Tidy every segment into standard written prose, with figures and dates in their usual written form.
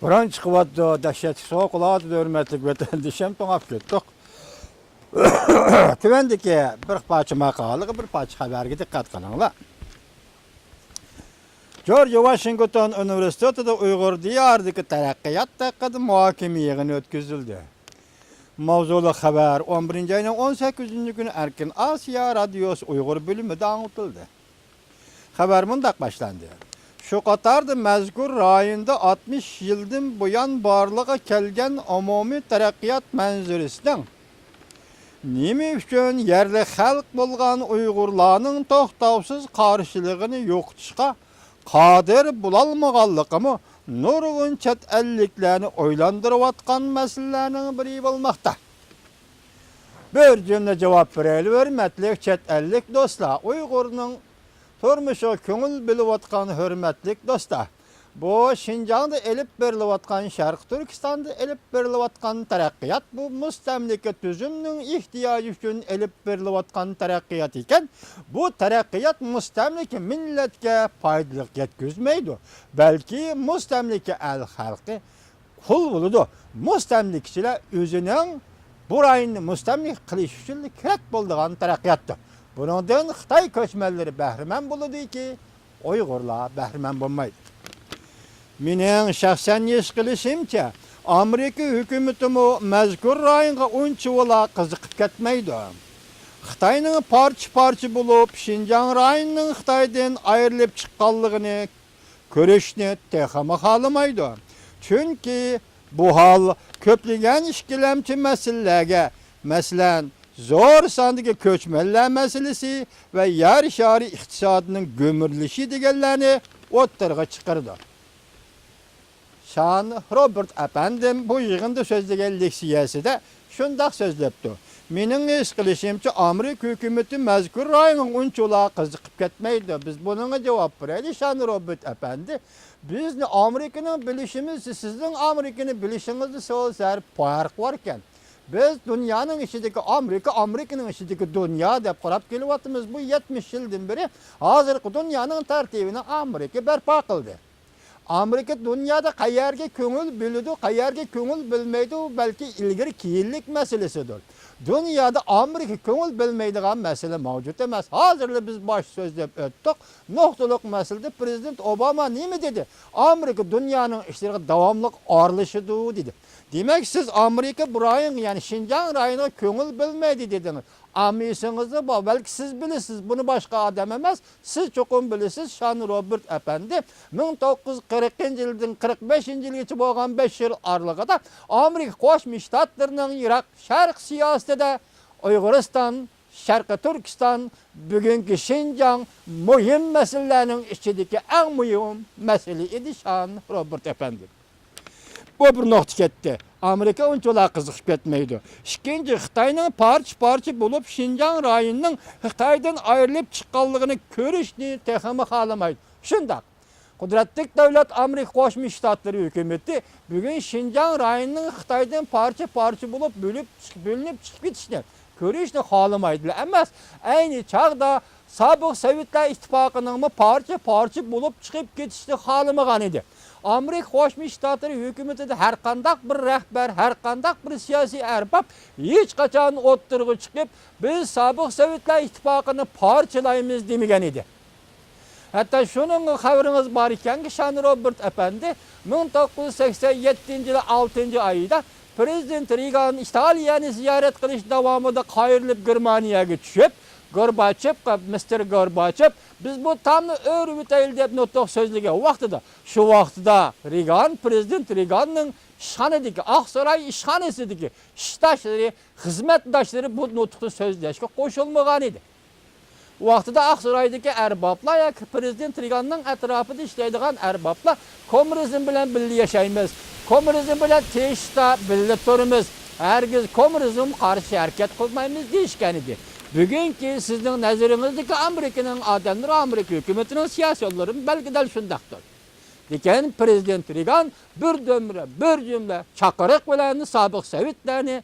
Buran çıkıvatdı, dehşet soğukuladı, hürmetlik vatandaşım toňap ketdik. Tüvendiki bir parça makalı, bir parça haberge dikkat kılыңlar. George Washington Üniversitesi'de Uygur diyarındaki terakkiyat hakkında muhakeme yığını ötküzüldü. Mavzulu haber 11. ayının 18. günü Erkin Asya Radyosu Uygur bölümü dağıtıldı. Haber mundak başlandı. Şu qatarda mezkur rayında 60 yıldan buyan barlığa kelgen umumi terakkiyat manzurisinden nime üçün yerli halk bolgan Uygurlarning to'xtavsiz qarshilığını yo'qotishga qodir bulalmaganligi nurg'un chet elliklarni o'ylantirayotgan masalalarning biri bo'lmoqda. Bir cümle cevap bereli hürmetli chet ellik dostlar. Uygurning turmuşa köngül biliyotgan hürmetli dostlar. Bu Şinjan'da elip berilayotgan Şarkı Türkistan'da elip berilayotgan terakkiyat bu mustamlika tüzümünün ihtiyacı üçün elip berilayotgan terakkiyat iken bu terakkiyat mustamlika milletke faydalı yetkizmeydi. Belki mustamlika el halkı kul buludu. Mustamlikçiler özünün burayını mustamlik kılış üçün kerek bolduğan terakkiyattı. Bundan Xitay köçmelleri bəhrəmən buludu ki Uygurlar bəhrəmən bulmaydı. Mening şahsen yeskilişimçe Amerika hükümeti mezkur rayonga unçuvala kızıkıp ketmeydi. Xitayning parça bulup Şinjan rayonunun Xitaydan ayrılıp çıqqanlığını körüşni texama xalamaydı. Çünkü bu hal köplegen işkilemçi meselelerge, meselen zor sandığı köçmeller meselesi ve yer şari iktisadının gömürlüşü degenlerini ortaya çıkardı. Şan Robert efendim bu yığında sözlügen leksiyası da şundak sözlepti. Mening es qilishimcha Amerika hükümeti mezkur rayonun unçula kızıkıp ketmeydi. Biz bununla cevap vereli Şan Robert efendi. Biz Amerika'nın bilişimiz sizin Amerika'nın bilişinizde sözler fark varken biz dünyanın içindeki Amerika'nın içindeki dünya dep qarap kelyapmiz. Bu 70 yıldan beri hazırki dünyanın tertibini Amerika berpa kıldı. Amerika dünyada qayerge köngül bölüdü, qayerge köngül bilmeydi, belki ilgiri kiyinlik meselesidir. Dünyada Amerika köngül bilmeydiğen mesele mevcut emas. Hazırlı biz baş sözlep öttük. Noktalıq meselede Prezident Obama nemi dedi? Amerika dünyanın işlerine davamlıq arılışıdır dedi. Demek siz Amerika burayın yani Şinjan rayına köngül bilmeydi dediniz. Amisinizi bu. Belki siz bilirsiniz. Bunu başka adam emez. Siz çokum bilirsiniz. Şan Robert efendi 1940 yıldan 45 yılgacha bo'lgan 5 yıl aralig'ida Amerika Qo'shma Shtatlarning Iroq Sharq siyosatida Uyg'uriston, Sharqi Turkiston, bugungi Şinjan muhim masalalarning ichidagi eng muhim masala edi Şan Robert efendi. Bu bir nokta ketdi. Amerika unçola kızıqıp ketmeydi. İkinci Xitayning parça bulup Şinjan rayonunun Xitaydan ayrılıp çıqqanlığını körüşni texami xalamaydı. Şundak. Kudretlik devlet Amerika Qo'shma Shtatları hükümeti bugün Şinjan rayonunun Xitaydan parça bulup bölünüp çıkıp ketishni körüşni xalamaydı. Emas aynı çağda Sobiq Sovetlar ittifaqının parça bulup çıkıp ketishni xalamagan edi. Amerika Qo'shma Shtatları hükümetinde her kandak bir rehber, her kandak bir siyasi erbab hiç kaçan o'ttirg'i çıkıp biz Sobiq Sovetlar ittifaqını parçalaymiz demagan edi. Hatta şunun haberimiz var iken ki Şan Robert efendi 1987 yılı 6. ayda Prezident Reagan İtalya'nı ziyaret qilish davomida qayrilib Germaniyaga tushib Gorbachev, Mr. Gorbachev, biz bu tamni öğrü bitayil deb notoq sözlüge vaqtida. Şu vaqtida Reagan, Prezident Reagan'ın işhanedeki, Aksaray işhanesideki iştaşları, hizmetdaşları bu notoqda sözleşke qo'shilmagan edi. Vaqtida Aksaray'daki erbaplar ya Prezident Reagan'ın etrafında işleydiğen erbaplar komünizm bilen birlikte yaşaymiz. Komünizm bilen teşhista birlikte turimiz. Herkes komünizm karşı hareket kılmayımız deyişken idi. Bugünkü sizin nazarınızdaki Amerika'nın adamları, Amerika hükümetinin siyasi yolları belki de şundaktır. Diken Prezident Reagan bir cümle çakırık bilen Sobiq Sovetlarni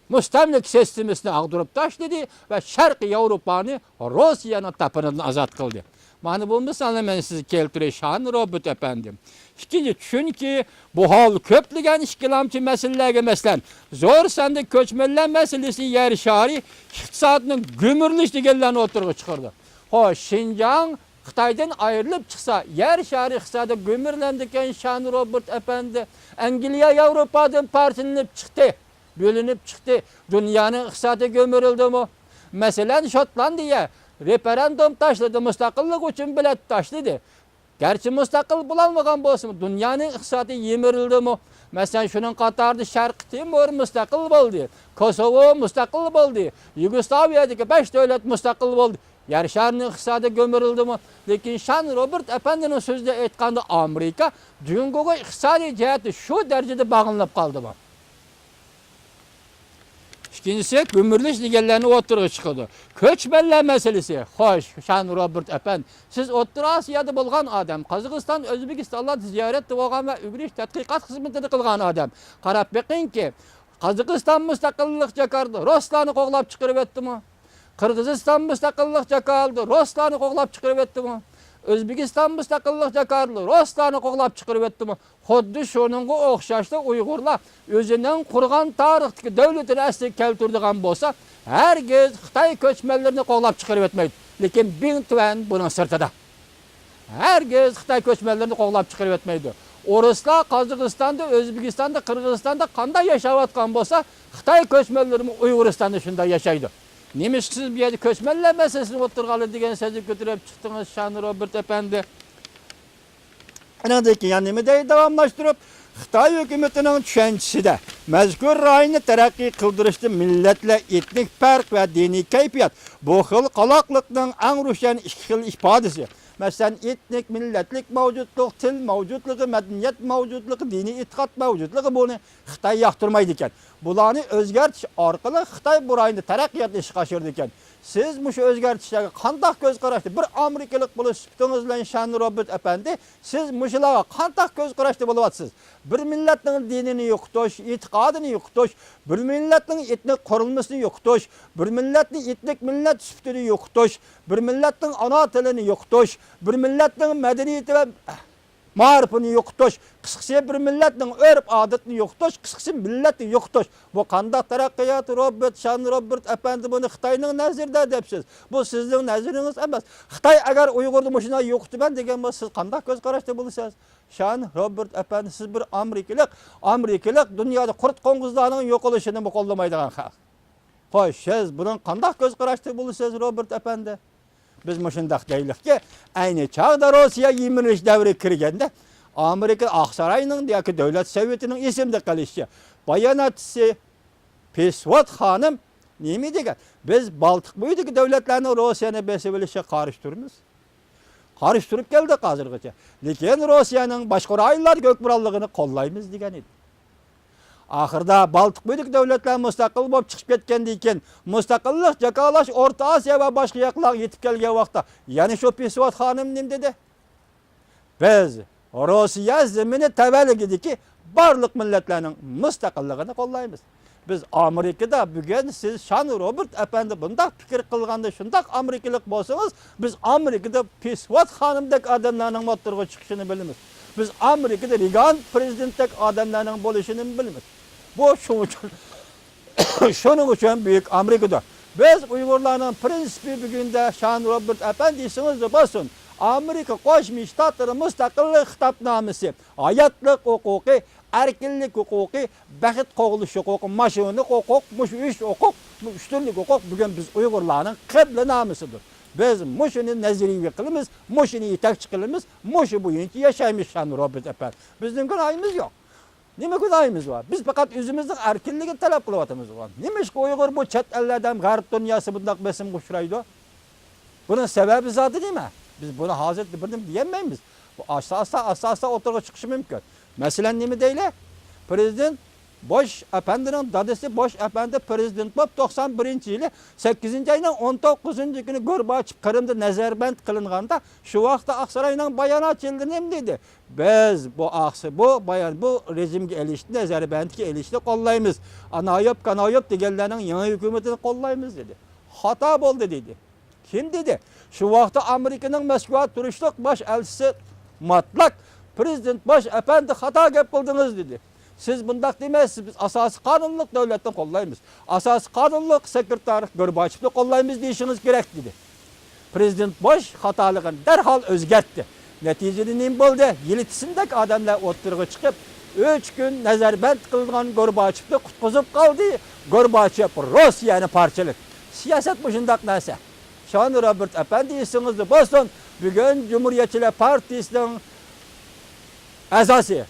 mustamlik sistemini ag'dirib tashladi ve Sharqiy Yevropani Rossiyaning tapinidan azod qildi. Mana bu misalni men size keltirişan Robert efendim. İkinci, çünkü bu hal köpligen işkilamçı meselelerge meselen zor sende köçmeller meselesi yer şari iktisadının gümürlüş degenlerini oturgu çıkardı. Şinjan Xitaydan ayrılıp çıksa yer şari iktisadı gümürlendiken Şan Robert efendi Angliya Avrupa'dan partilenip çıktı. Bölünüp çıktı. Dünyanın iktisadı gömürüldü mü? Mesela Şotlandiya referandum taşladı, müstakillik için bilet taşladı. Gerçi müstakil bulanmagan bolsun, dünyanın iktisadi yemirildi mi? Mesela şunun Katar'da Şarkı Timur müstakil oldu. Kosovo müstakil oldu. Yugoslaviya'daki 5 devlet müstakil oldu. Yani şarının iktisadi gömürildi mi? Lekin Şan Robert efendinin sözde aytganda Amerika dünkü iktisadi cihati şu derecede bağlanıp kaldı mı? İkincisi gümürlüş digenlerini oturuğa çıkıyordu. Köçmenler meselesi. Hoş, Şan Robert efendi. Siz Orta Asya'da bulgan adam. Kazakistan, Özbekistan'da ziyaret bolgan ve ügürüş tadqiqat hizmetini kılgan adam. Qarap bakın ki Kazakistan müstakillik jakardı. Ruslarni qo'g'lab chiqarib etdimi? Qirg'iziston müstakillik jakardı. Ruslarni qo'g'lab chiqarib etdimi? Özbekistan müstakillik jakardı. Ruslarni qo'g'lab chiqarib etdimi? Xuddi shuningga o'xshashda Uyg'urlar o'zining qurgan tarixdagi davlatini asli keltirdigan bo'lsa, herkes Xitoy ko'chmanlarini qo'g'lab chiqarib etmaydi. Lekin bin tuvan buning sirtida. Herkes Xitoy ko'chmanlarini qo'g'lab chiqarib etmaydi. Oruslar Qozog'istonda, O'zbekistonda, Qirg'izistonda qanday yashayotgan bo'lsa, Xitoy ko'chmanlari Uyg'uristonda shunday yashaydi. Nima siz bu yerda ko'chmanlar masalasini o'tirg'ali degan so'zni ko'tarib chiqdingiz Şan Robert efendi? Anadaki yani nima deydi davamlaştırıp Xitoy hukumatining tushunchasida mazkur rayonni taraqqiy qildirishda millatlar etnik farq va diniy kayfiyat bu xil qaloqlikning eng ro'shan ikki xil ifodasi. Masalan, etnik millatlik mavjudligi, til mavjudligi, madaniyat mavjudligi, diniy e'tiqod mavjudligi buni Xitoy yoqtirmaydi ekan. Bularni o'zgartirish orqali Xitoy bu rayonni taraqqiyotga ishga oshirdi ekan. Siz mushu o'zgartirishlarga qanday ko'z qarashda bir amerikalik bo'lib sifatingiz bilan Şan Robert efendi, siz mushularga qanday ko'z qarashda bo'lyapsiz? Bir millatning dinini yo'qotish, e'tiqodini yo'qotish, bir millatning etnik qurilmasini yo'qotish, bir millatning etnik millat sifatini yo'qotish, bir millatning ana tilini yo'qotish, bir millatning madaniyati va ma'rifini yo'qotish, qisqasi bir millatning urf-odatini yo'qotish, qisqasi millatni yo'qotish. Bu qanday taraqqiyot Robert Şan Robert efendi buni Xitoyning nazarida debsiz. Bu sizning nazaringiz emas. Xitoy agar Uyg'urni mushuna yo'qotiman degan bo'lsa, siz qanday ko'z qarashda bo'lasiz? Şan Robert efendi siz bir Amerikalik dunyoda qurt qo'ng'izlarning yo'qolishini qo'llamaydigan xalq. Xo'sh, siz bundan qanday ko'z qarashda bo'lasiz Robert efendi? Biz mushundaq deylikki, ayni chaqda Rossiya yemirish davri kirganda Amerika Aqsarayning yoki davlat sovetining esimda qolishi bayonotchisi Pesvot xonim nima degan? Biz Baltiq bo'yidagi davlatlarning Rossiyani besib olishiga qarshi turibmiz. Qarshi turib keldik hozirgacha. Lekin Rossiyaning boshqa rayonlar ko'kburalligini qo'llaymiz degan edi. Ahırda Baltık büyük devletler müstakil bo'lib chiqib ketgandan keyin mustaqillik jakalash O'rta Osiyo va boshqa yoqlarga yetib kelgan vaqtda yana shu Pesvot xonim nim dedi? Biz Rossiya zemini tavalligidagi barliq millatlarning mustaqilligini qo'llaymiz. Biz Amerikada bugun siz Şan Robert efendi bunday fikr qilganda shunday amerikalik bo'lsangiz, biz Amerikada Pesvot xonimdek odamlarning motorga chiqishini bilamiz. Biz Amerikada Reagan prezidentdek odamlarning bo'lishini bilamiz. Bu şunun için büyük Amerika'da. Biz Uygurlarının prensibi bugünde Şan Robert efendisiniz de basın. Amerika Qo'shma Shtatlar mustaqillik xitobnomasi, hayotlik huquqi, erkinlik huquqi, baxt qo'g'ilish huquqi, mashina huquq, mush ish huquq, ustunlik huquq bugün biz Uygurlarning qibla nomisidir. Biz mushuni nazariy qilamiz, mushuni yetakchi qilamiz, mushu bo'yicha yashaymiz Şan Robert efendi. Bizning gunohimiz yo'q. Nima gunohimiz var? Biz faqat o'zimizning erkinligini talab qilyapmiz. Nima ish Uyg'ur bu chet ellardan g'arb dunyosi bunday besimga uchraydi? Buning sababi zoti nima? Biz buni hozir birdim diyolmaymiz. Bu asosda o'tirg'i chiqishi mumkin. Masalan nima deylar? Prezident Bosh efendining dadasi Bosh efendi prezident bo'lib 91-yili 8-oyning 19-kuni Gorbachev Qrimda nazarband qilinganda shu vaqtda Aqsarayning bayonotchilari nima dedi? Biz bu rejimga elishni, nazarbandga elishni qo'llaymiz. Anoyib deganlarning yangi hukumatini qo'llaymiz dedi. Xato bo'ldi dedi. Kim dedi? Şu vaqtda Amerikanın Moskva turishliq bosh elchisi Matlak Prezident bosh efendi xato gap qildingiz dedi. Siz bundaq demaysiz, biz asosiy qonunliq davlatdan qo'llaymiz. Asosiy qonunliq sekretar Gorbachevni qo'llaymiz deyishiniz kerak dedi. Prezident bosh xatoligini darhol o'zgartdi. Neticede nima bo'ldi? Yelitsindak odamlar o'tirg'i chiqib, 3 kun nazarband qilgan Gorbachevni qutqizib qoldi. Gorbachev Rossiyani parchalab. Siyosat bu shundaq narsa. Shon Robert Efendi esingizda bo'lsin, bugun Cumhuriyetçiler Partisining a'zosi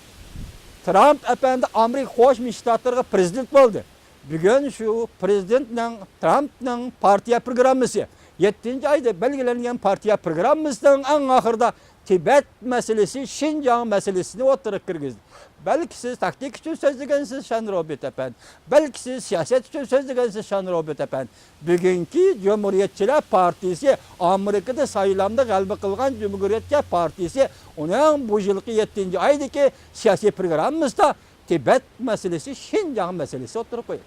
Trump efendi Amerika Qo'shma Shtatlariga prezident bo'ldi. Bugun shu prezidentning Trumpning partiya programmasi 7-oyda belgilangan partiya programmasining eng oxirida Tibet meselesi, Şinjan meselesini o'tirib kirgizdi. Belki siz taktik için sözlegensiz Şan Robert Efendi. Belki siz siyaset için sözlegensiz Şan Robert Efendi. Bugünkü Cumhuriyetçiler Partisi Amerika'da sayılamda galiba kılgan Cumhuriyetçiler Partisi onun bu yılki 7. aydaki siyasi programımızda Tibet meselesi, Şinjan meselesi oturup koyuyor.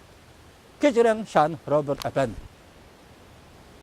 Geçiren Şan Robert Efendi.